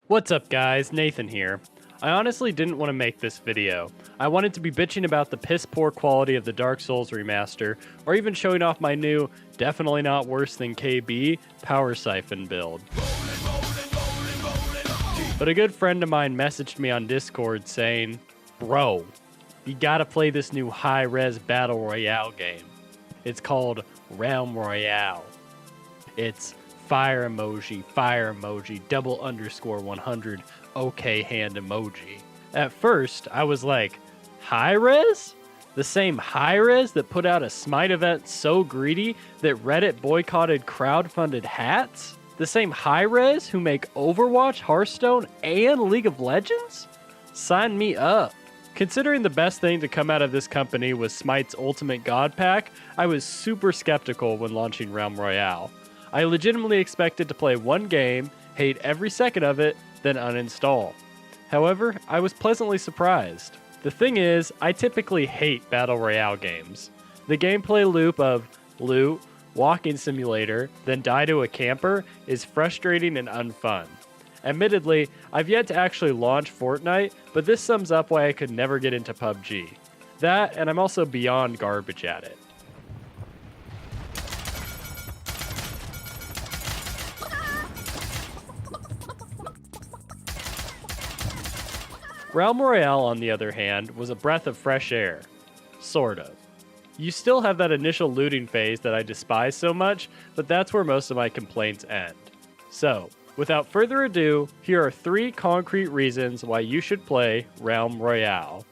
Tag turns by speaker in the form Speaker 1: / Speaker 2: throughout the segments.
Speaker 1: What's up guys, Nathan here. I honestly didn't want to make this video. I wanted to be bitching about the piss poor quality of the Dark Souls remaster, or even showing off my new, definitely not worse than KB, Power Siphon build. But a good friend of mine messaged me on Discord saying, "Bro, you gotta play this new high-res battle royale game. It's called Royale. It's fire emoji, double underscore 100, okay hand emoji." At first, I was like, high res? The same high res that put out a Smite event so greedy that Reddit boycotted crowdfunded hats? The same high res who make Overwatch, Hearthstone, and League of Legends? Sign me up. Considering the best thing to come out of this company was Smite's Ultimate God Pack, I was super skeptical when launching Realm Royale. I legitimately expected to play one game, hate every second of it, then uninstall. However, I was pleasantly surprised. The thing is, I typically hate Battle Royale games. The gameplay loop of loot, walking simulator, then die to a camper is frustrating and unfun. Admittedly, I've yet to actually launch Fortnite, but this sums up why I could never get into PUBG. That, and I'm also beyond garbage at it. Realm Royale, on the other hand, was a breath of fresh air. Sort of. You still have that initial looting phase that I despise so much, but that's where most of my complaints end. So, without further ado, here are 3 concrete reasons why you should play Realm Royale.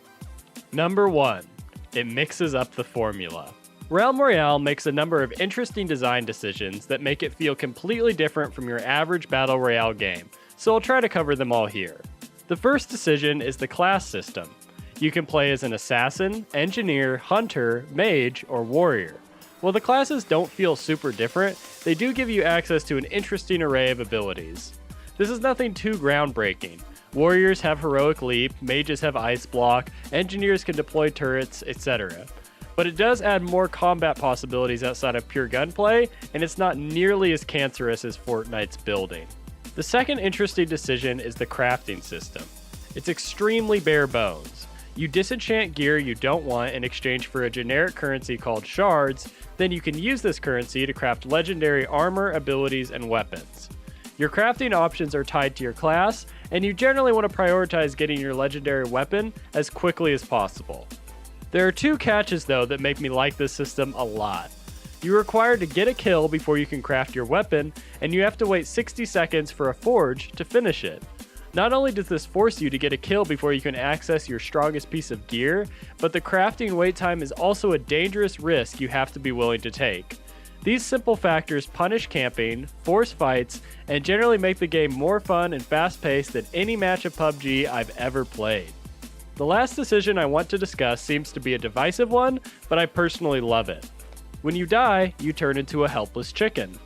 Speaker 1: Number 1. It mixes up the formula. Realm Royale makes a number of interesting design decisions that make it feel completely different from your average Battle Royale game, so I'll try to cover them all here. The first decision is the class system. You can play as an assassin, engineer, hunter, mage, or warrior. While the classes don't feel super different, they do give you access to an interesting array of abilities. This is nothing too groundbreaking. Warriors have heroic leap, mages have ice block, engineers can deploy turrets, etc. But it does add more combat possibilities outside of pure gunplay, and it's not nearly as cancerous as Fortnite's building. The second interesting decision is the crafting system. It's extremely bare bones. You disenchant gear you don't want in exchange for a generic currency called shards, then you can use this currency to craft legendary armor, abilities, and weapons. Your crafting options are tied to your class, and you generally want to prioritize getting your legendary weapon as quickly as possible. There are 2 catches though that make me like this system a lot. You're required to get a kill before you can craft your weapon, and you have to wait 60 seconds for a forge to finish it. Not only does this force you to get a kill before you can access your strongest piece of gear, but the crafting wait time is also a dangerous risk you have to be willing to take. These simple factors punish camping, force fights, and generally make the game more fun and fast-paced than any match of PUBG I've ever played. The last decision I want to discuss seems to be a divisive one, but I personally love it. When you die, you turn into a helpless chicken.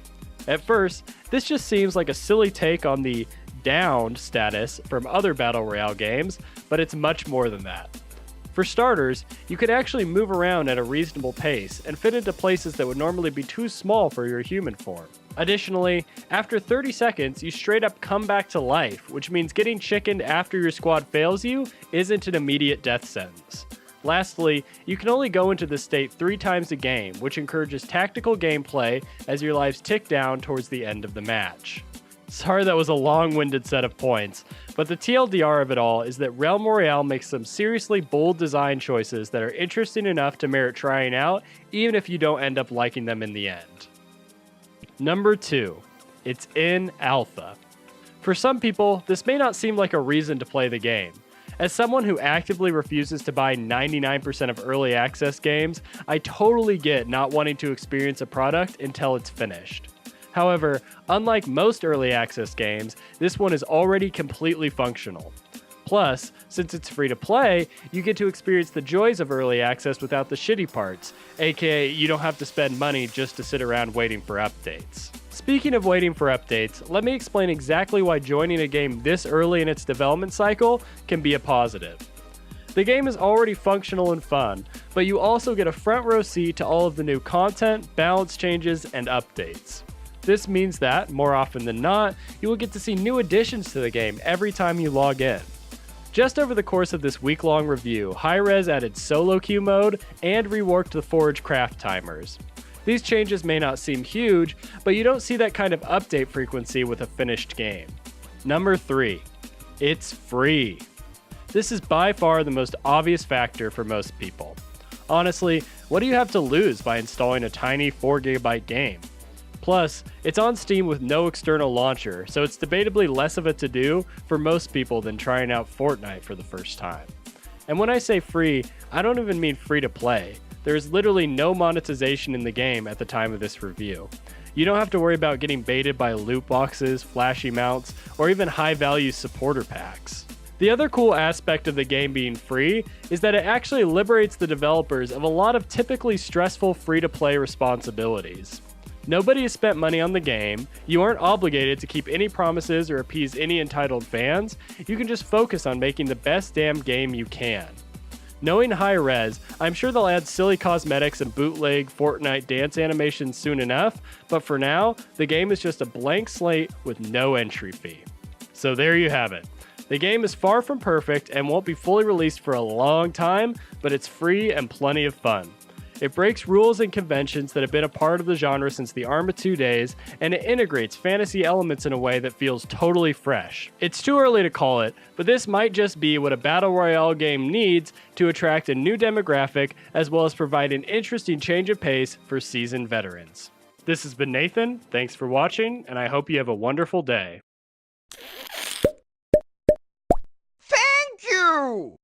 Speaker 1: At first, this just seems like a silly take on the downed status from other Battle Royale games, but it's much more than that. For starters, you can actually move around at a reasonable pace and fit into places that would normally be too small for your human form. Additionally, after 30 seconds, you straight up come back to life, which means getting chickened after your squad fails you isn't an immediate death sentence. Lastly, you can only go into this state 3 times a game, which encourages tactical gameplay as your lives tick down towards the end of the match. Sorry that was a long-winded set of points, but the TLDR of it all is that Realm Royale makes some seriously bold design choices that are interesting enough to merit trying out, even if you don't end up liking them in the end. Number 2. It's in alpha. For some people, this may not seem like a reason to play the game. As someone who actively refuses to buy 99% of early access games, I totally get not wanting to experience a product until it's finished. However, unlike most early access games, this one is already completely functional. Plus, since it's free to play, you get to experience the joys of early access without the shitty parts, aka you don't have to spend money just to sit around waiting for updates. Speaking of waiting for updates, let me explain exactly why joining a game this early in its development cycle can be a positive. The game is already functional and fun, but you also get a front row seat to all of the new content, balance changes, and updates. This means that, more often than not, you will get to see new additions to the game every time you log in. Just over the course of this week-long review, Hi-Rez added solo queue mode and reworked the Forge craft timers. These changes may not seem huge, but you don't see that kind of update frequency with a finished game. Number 3. It's free. This is by far the most obvious factor for most people. Honestly, what do you have to lose by installing a tiny 4GB game? Plus, it's on Steam with no external launcher, so it's debatably less of a to-do for most people than trying out Fortnite for the first time. And when I say free, I don't even mean free to play. There is literally no monetization in the game at the time of this review. You don't have to worry about getting baited by loot boxes, flashy mounts, or even high-value supporter packs. The other cool aspect of the game being free is that it actually liberates the developers of a lot of typically stressful free-to-play responsibilities. Nobody has spent money on the game, you aren't obligated to keep any promises or appease any entitled fans, you can just focus on making the best damn game you can. Knowing Hi-Rez, I'm sure they'll add silly cosmetics and bootleg Fortnite dance animations soon enough, but for now, the game is just a blank slate with no entry fee. So there you have it. The game is far from perfect and won't be fully released for a long time, but it's free and plenty of fun. It breaks rules and conventions that have been a part of the genre since the Arma 2 days, and it integrates fantasy elements in a way that feels totally fresh. It's too early to call it, but this might just be what a Battle Royale game needs to attract a new demographic, as well as provide an interesting change of pace for seasoned veterans. This has been Nathan, thanks for watching, and I hope you have a wonderful day.
Speaker 2: Thank you!